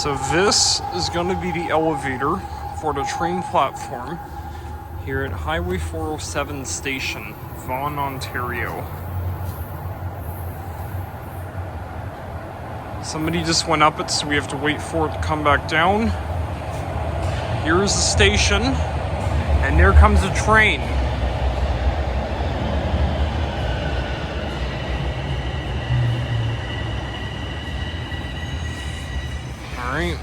So this is going to be the elevator for the train platform here at Highway 407 Station, Vaughan, Ontario. Somebody just went up it, so we have to wait for it to come back down. Here's the station, and there comes the train. Alright.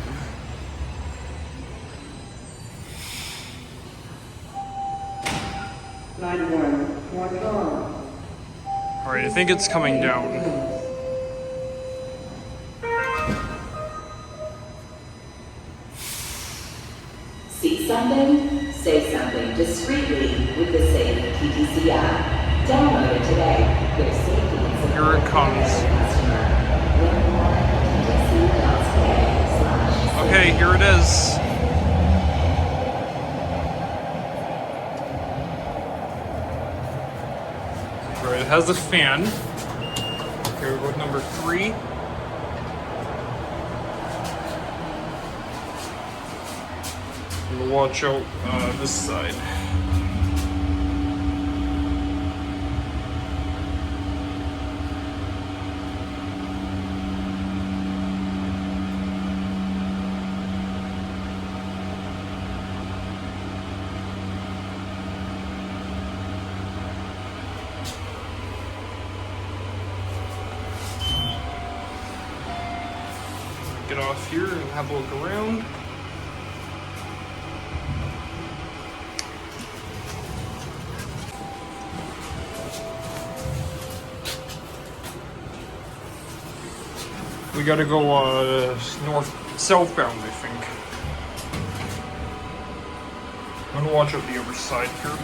Alright, I think it's coming down. See something? Say something discreetly with the safe TTC app. Download it today. There's safety and support. Here it comes. Okay, here it is. Right, it has a fan. Here we go with number 3. And watch out this side. Get off here and have a look around. We gotta go southbound, I think. I'm gonna watch out the other side here.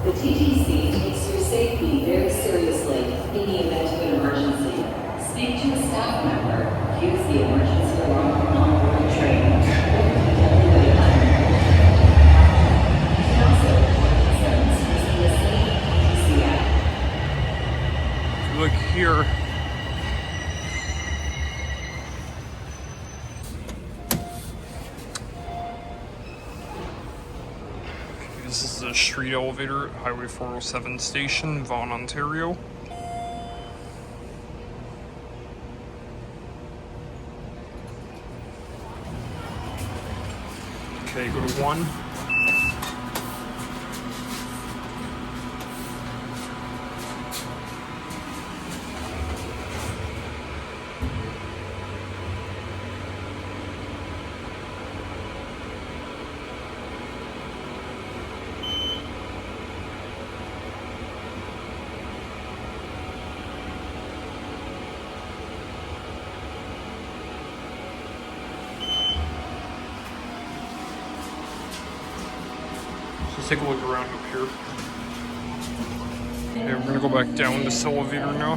The TTC takes your safety very seriously in the event of an emergency. Speak to a staff member. Use the emergency alarm on board the train. You can also report concerns using the same TTC app. Look here. This is the street elevator at Highway 407 Station, Vaughan, Ontario. Okay, go to 1. Let's take a look around up here. Okay, we're gonna go back down this elevator now.